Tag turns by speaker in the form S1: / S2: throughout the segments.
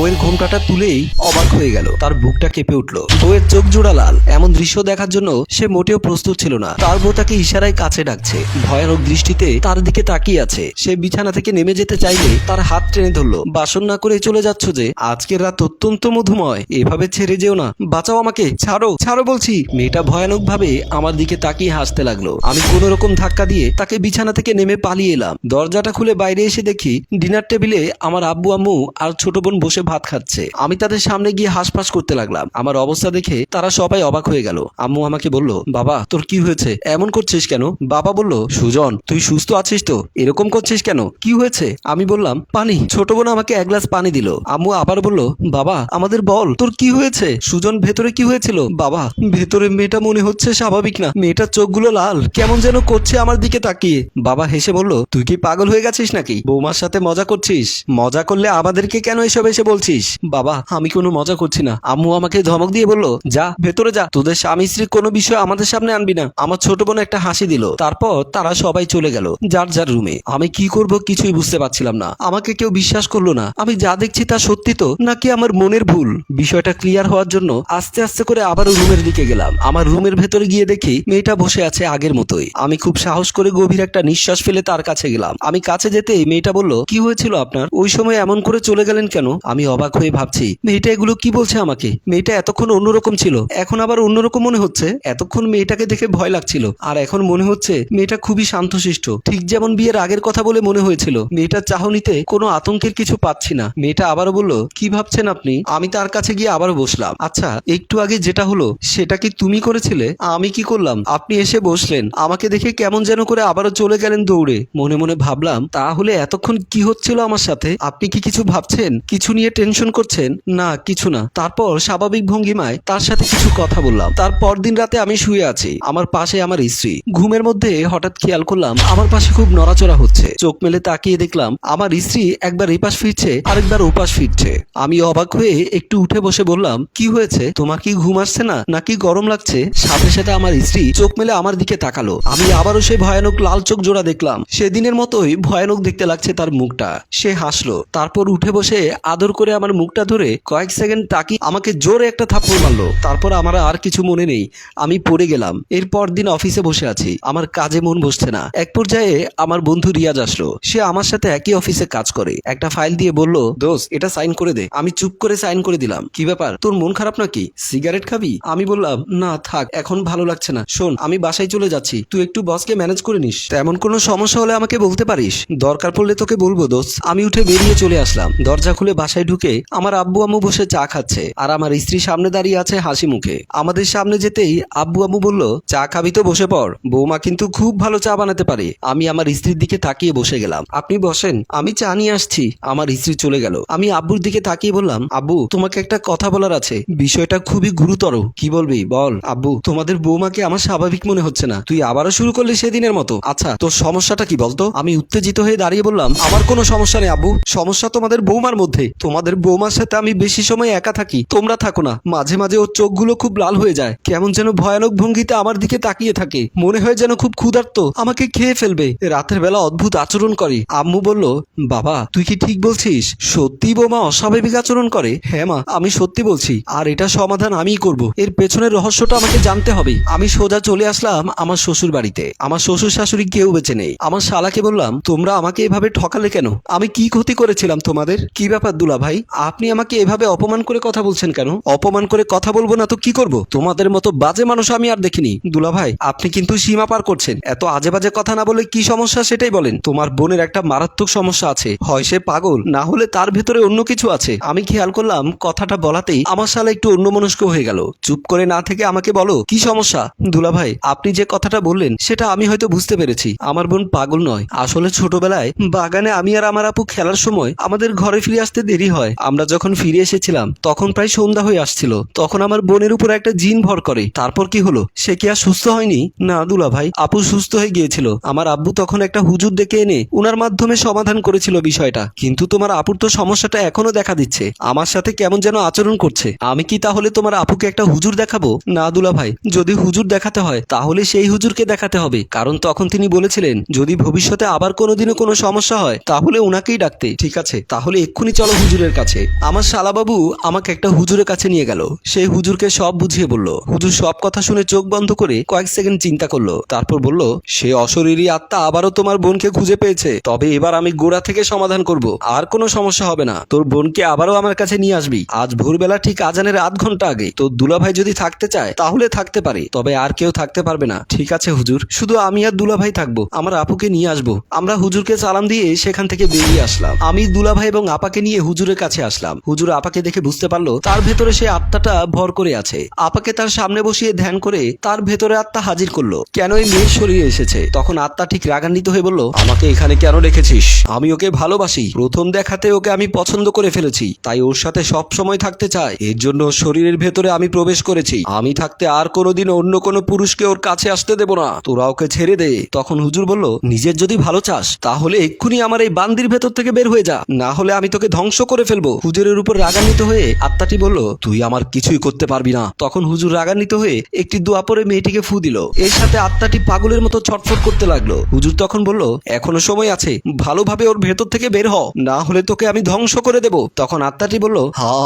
S1: বউয়ের ঘোমটাটা তুলেই অবাক হয়ে গেল। তার বুকটা কেঁপে উঠল। বউয়ের চোখ জোড়া লাল। এমন দৃশ্য দেখার জন্য সে মোটেও প্রস্তুত ছিল না। তার বউ তাকে ইশারায় কাছে ডাকছে, ভয়ানক দৃষ্টিতে তার দিকে তাকিয়ে আছে। সে বিছানা থেকে নেমে যেতে চাইলে তার হাত টেনে ধরলো। বাসন না করে চলে যাচ্ছ যে? আজকের রাত অত্যন্ত মধুময়, এভাবে ছেড়ে যেও না। বাঁচাও আমাকে, ছাড়ো ছাড়ো বলছি। মেয়েটা ভয়ানক ভাবে আমার দিকে তাকিয়ে হাসতে লাগলো। আমি কোন রকম ধাক্কা দিয়ে তাকে বিছানা থেকে নেমে পালিয়ে এলাম। দরজাটা খুলে বাইরে এসে দেখি ডিনার টেবিলে আমার আব্বু আম্মু আর ছোট বোন বসে ভাত খাচ্ছে। আমি তাদের সামনে গিয়ে হাঁসফাঁস করতে লাগলাম। আমার অবস্থা দেখে তারা সবাই অবাক হয়ে গেল। আম্মু আমাকে বলল, বাবা তোর কি হয়েছে, এমন করছিস কেন? বাবা বলল, সুজন তুই সুস্থ আছিস তো, এরকম করছিস কেন, কি হয়েছে? আমি বললাম, পানি। ছোট বোন আমাকে এক গ্লাস পানি দিল। আম্মু আবার বলল, বাবা আমাদের বল তোর কি হয়েছে। সুজন, ভেতরে কি হয়েছিল? বাবা ভেতরে মেয়েটা মনে হচ্ছে স্বাভাবিক না, মেয়েটার চোখগুলো লাল, কেমন যেন করছে আমার দিকে তাকিয়ে। বাবা হেসে বলল, তুই কি পাগল হয়ে গেছিস নাকি? বৌমার সাথে মজা করছিস? মজা করলে আমাদেরকে কেন এসব এসে বলছিস? বাবা আমি কোনো মজা করছি না। আম্মু আমাকে ধমক দিয়ে বলল, যা ভেতরে যা, তোদের স্বামী স্ত্রী কোনো বিষয় আমাদের সামনে আনবি না। আমার ছোট বোন একটা হাসি দিল। তারপর তারা সবাই চলে গেল যার যার রুমে। আমি কি করব কিছুই বুঝতে পারছিলাম না। আমাকে কেউ বিশ্বাস করলো না। আমি যা দেখছি তা সত্যি তো নাকি আমার মনের ভুল? বিষয়টা ক্লিয়ার হওয়ার জন্য আস্তে আস্তে করে আবারও রুমের দিকে গেলাম। আমার রুমের ভেতরে গিয়ে দেখি মেয়েটা বসে আছে আগের মতোই। আমি খুব সাহস করে গভীর একটা নিঃশ্বাস ফেলে তার কাছে গেলাম। আমি কাছে যেতেই মেয়েটা বলল, কি হয়েছিল আপনার? ওই সময় এমন করে চলে গেলেন কেন? আমি অবাক হয়ে ভাবছি, মেয়েটা এগুলো কি বলছে আমাকে? মেয়েটা এতক্ষণ অন্যরকম ছিল, এখন আবার অন্যরকম মনে হচ্ছে। এতক্ষণ মেয়েটাকে দেখে ভয় লাগছিল, আর এখন মনে হচ্ছে মেয়েটা খুবই শান্তশিষ্ট, ঠিক যেমন বিয়ের আগের কথা বলে মনে হয়েছিল। মেয়েটার চাহনিতে কোনো আতঙ্কের কিছু পাচ্ছি না। মেয়েটা আবারও বলল, কি ভাবছেন আপনি? আমি তার কাছে গিয়ে আবারও বসলাম। আচ্ছা একটু আগে যেটা হলো সেটা কি তুমি করেছিলে? আমি কি করলাম? আপনি এসে বসলেন, আমাকে দেখে কেমন যেন করে আবারও চলে গেলেন দৌড়ে। মনে মনে ভাবলাম, তাহলে এতক্ষণ কি হচ্ছিল আমার সাথে? আপনি কি কিছু ভাবছেন, কিছু নিয়ে টেনশন করছেন? না কিছু না। তারপর স্বাভাবিক ভঙ্গিমায় তার সাথে কিছু কথা বললাম। তারপর দিন রাতে আমি শুয়ে আছি, আমার পাশে আমার স্ত্রী। ঘুমের মধ্যে হঠাৎ খেয়াল করলাম আমার পাশে খুব নড়াচড়া হচ্ছে। চোখ মেলে তাকিয়ে দেখলাম আমার স্ত্রী একবার এপাশ ফিরছে, আরেকবার ওপাশ ফিরছে। আমি অবাক হয়ে একটু উঠে বসে বললাম, কি হয়েছে, তোমার কি ঘুম আসছে না নাকি গরম লাগছে? সাথে সাথে আমার স্ত্রী চোখ মেলে আমার দিকে তাকালো। আমি আবারও সেই ভয়ানক লাল চোখ জোড়া দেখলাম। সেদিনের মতোই ভয়ানক দেখতে লাগছে তার মুখটা। সে হাসলো, তারপর উঠে বসে আদর করে আমার মুখটা ধরে কয়েক সেকেন্ড তাকিয়ে আমাকে জোরে একটা থাপ্পড় মারলো। তারপর আমার আর কিছু মনে নেই, আমি পড়ে গেলাম। এরপর দিন অফিসে বসে আছি, আমার কাজে মন বসছে না। এক পর্যায়ে আমার বন্ধু রিয়াজ আসলো। সে আমার সাথে একই অফিসে কাজ করে। একটা ফাইল দিয়ে বলল, দোস্ত এটা সাইন করে দে। আমি চুপ করে সাইন করে দিলাম। কি ব্যাপার, তোর মন খারাপ নাকি? সিগারেট খাবি? আমি বললাম, না থাক, এখন ভালো লাগছে না। শোন আমি বাসায় চলে যাচ্ছি, তুই একটু বসকে ম্যানেজ করে নিস। তেমন কোনো সমস্যা হলে আমাকে বলতে পারিস, দরকার পড়লে তোকে বলবো দোস্ত। আমি উঠে বেরিয়ে চলে আসলাম। দরজা খুলে বাসায় ঢুকে আমার আব্বু আম্মু বসে চা খাচ্ছে, আর আমার স্ত্রী সামনে দাঁড়িয়ে আছে হাসি মুখে। আমাদের সামনে যেতেই আব্বু আম্মু বলল, চা খাবি তো বসে পড়, বৌমা কিন্তু খুব ভালো চা বানাতে পারে। আমি আমার স্ত্রীর দিকে তাকিয়ে বসে গেলাম। আপনি বসেন, আমি চা নিয়ে আসছি। আমার স্ত্রী চলে গেল। আমি আব্বুর দিকে তাকিয়ে বললাম, আব্বু তোমাকে একটা কথা বলার আছে, বিষয়টা খুবই গুরুতর। কি বলবি বল। আব্বু, তোমাদের বৌমাকে আমার স্বাভাবিক মনে হচ্ছে না। তুই আবারও শুরু করলি সেদিনের মতো। আচ্ছা তোর সমস্যাটা কি বলতো? আমি উত্তেজিত হয়ে দাঁড়িয়ে বললাম, আমার কোনো সমস্যা নেই আব্বু, সমস্যা তোমাদের বৌমার মধ্যে। তোমাদের বৌমার সাথে আমি বেশি সময় একা থাকি, তোমরা থাকো না। মাঝে মাঝে ওর চোখগুলো খুব লাল হয়ে যায়, কেমন যেন ভয়ানক ভঙ্গিতে আমার দিকে তাকিয়ে থাকে, মনে হয় যেন খুব ক্ষুধার্ত, আমাকে খেয়ে ফেলবে। রাতের বেলা অদ্ভুত আচরণ করে। আম্মু বলল, বাবা তুই কি ঠিক বলছিস? সত্যি বৌমা অস্বাভাবিক আচরণ করে? হ্যাঁ মা, আমি সত্যি বলছি, আর এটা সমাধান আমিই করব। এর পেছনের রহস্যটা আমাকে জানতে হবে। আমি সোজা চলে আসলাম আমার শ্বশুর বাড়িতে। আমার শ্বশুর শাশুড়ি কেউ বেঁচে নেই। আমার শালাকে বললাম, তোমরা আমাকে এভাবে ঠকালে কেন? আমি কি ক্ষতি করেছিলাম তোমাদের? কি ব্যাপার দুলা ভাই, আপনি আমাকে এভাবে অপমান করে কথা বলছেন কেন? অপমান করে কথা বলবো না তো কি করব? তোমাদের মতো বাজে মানুষ আমি আর দেখিনি। দুলা ভাই আপনি কিন্তু সীমা পার করছেন। এত আজে বাজে কথা না বলে কি সমস্যা সেটাই বলেন। তোমার বোনের একটা মারাত্মক সমস্যা আছে, হয় সে পাগল, না হলে তার ভেতরে অন্য কিছু আছে। আমি খেয়াল করলাম কথাটা বলাতেই আমার শালা একটু অন্যমনস্ক হয়ে গেল। চুপ করে না থেকে আমাকে বলো, কি সমস্যা? দুলা ভাই আপনি যে কথাটা বললেন সেটা আমি হয়তো বুঝতে পেরেছি। আমার বোন পাগল নয়, আসলে ছোটবেলায় বাগানে আমি আর আমার আপু খেলার সময় আমাদের ঘরে ফিরে আসতে দেরি হয়। আমরা যখন ফিরে এসেছিলাম তখন প্রায় সন্ধ্যা হয়ে আসছিল। তখন আমার বোনের উপর একটা জিন ভর করে। তারপর কি হলো? সে কি আর সুস্থ হয়নি? না দুলা ভাই, আপু সুস্থ হয়ে গিয়েছিল। আমার আব্বু তখন একটা হুজুর ডেকে এনে উনার মাধ্যমে সমাধান করেছিল বিষয়টা। কিন্তু তোমার আপুর তো সমস্যাটা এখনো দেখা দিচ্ছে, আমার সাথে কেমন যেন আচরণ করছে। আমি কি তাহলে তোমার আপুকে একটা হুজুর দেখাবো? না দুলা ভাই, যদি হুজুর দেখাতে হয় তাহলে সেই হুজুরকে দেখাতে হবে, কারণ তখন তিনি বলেছিলেন যদি ভবিষ্যতে আবার কোনোদিনও কোনো সমস্যা হয় তাহলে উনাকেই ডাকতে। ঠিক আছে, তাহলে এক্ষুনি চলো হুজুরের হুজুরের কাছে। আমার শালাবাবু আমাকে একটা হুজুরের কাছে নিয়ে গেল। সেই হুজুরকে সব বুঝিয়ে বলল। হুজুর সব কথা শুনে চোখ বন্ধ করে কয়েক সেকেন্ড চিন্তা করলো, তারপর বলল, সে অশরীরী আত্মা আবারও তোমার বোনকে খুঁজে পেয়েছে। তবে এবার আমি গোড়া থেকে সমাধান করব, আর কোনো সমস্যা হবে না। তোর বোনকে আবারও আমার কাছে নিয়ে আসবি। আজ ভোরবেলা ঠিক আজানের আধ ঘন্টা আগে। তোর দুলাভাই যদি থাকতে চায় তাহলে থাকতে পারে, তবে আর কেউ থাকতে পারবে না। ঠিক আছে হুজুর, শুধু আমি আর দুলাভাই থাকবো। আমার আপুকে নিয়ে আসবো। আমরা হুজুরকে সালাম দিয়ে সেখান থেকে বেরিয়ে আসলাম। আমি দুলাভাই এবং আপাকে নিয়ে হুজুরের কাছে আসলাম। হুজুর আপাকে দেখে বুঝতে পারলো তার ভেতরে সে আত্মাটা ভর করে আছে। আপাকে তার সামনে বসিয়ে ধ্যান করে তার ভেতরে আত্মা হাজির করলো। কেন এই মেয়ের শরীরে এসেছে? তখন আত্মা ঠিক রাগান্বিত হয়ে বলল, আমাকে এখানে কেন রেখেছিস? আমি ওকে ভালোবাসি। প্রথম দেখাতে ওকে আমি পছন্দ করে ফেলেছি, তাই ওর সাথে সব সময় থাকতে চাই। এর জন্য ওর শরীরের ভেতরে আমি প্রবেশ করেছি। আমি থাকতে আর কোনোদিন অন্য কোনো পুরুষকে ওর কাছে আসতে দেব না। তোরা ওকে ছেড়ে দে। তখন হুজুর বলল, নিজের যদি ভালো চাস তাহলে এক্ষুনি আমার এই বান্দির ভেতর থেকে বের হয়ে যা, না হলে আমি তোকে ধ্বংস করে ফেলবো। হুজুরের উপর রাগান্বিত হয়ে আত্মাটি বলল, তুই আমার কিছুই করতে পারবি না। তখন হুজুর রাগান্বিত হয়ে একটি দোয়া পরে মেয়েটিকে ফু দিল। এর সাথে আত্মাটি পাগলের মতো ছটফট করতে লাগলো। হুজুর তখন বলল, এখনো সময় আছে, ভালোভাবে ওর ভেতর থেকে বের হ, না হলে তোকে আমি ধ্বংস করে দেব। তখন আত্মাটি বলল,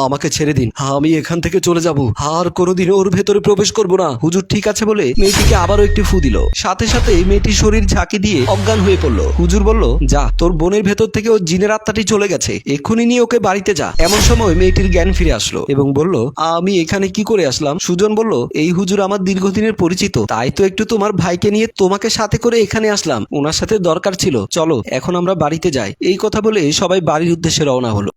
S1: আমাকে ছেড়ে দিন, আমি এখান থেকে চলে যাব, আর কোনোদিন ওর ভেতরে প্রবেশ করব না। হুজুর ঠিক আছে বলে মেয়েটিকে আবারও একটি ফু দিল। সাথে সাথে মেয়েটির শরীর ঝাঁকি দিয়ে অজ্ঞান হয়ে পড়ল। হুজুর বলল, যা, তোর বোনের ভেতর থেকে ওর জিনের আত্মাটি চলে গেছে, এক্ষুনি নিয়ে ওকে বাড়িতে যা। এমন সময় মেয়েটির জ্ঞান ফিরে আসলো এবং বলল, আমি এখানে কি করে আসলাম? সুজন বলল, এই হুজুর আমার দীর্ঘদিনের পরিচিত, তাই তো একটু তোমার ভাইকে নিয়ে তোমাকে সাথে করে এখানে আসলাম। ওনার সাথে দরকার ছিল, চলো এখন আমরা বাড়িতে যাই। এই কথা বলে সবাই বাড়ির উদ্দেশ্যে রওনা হলো।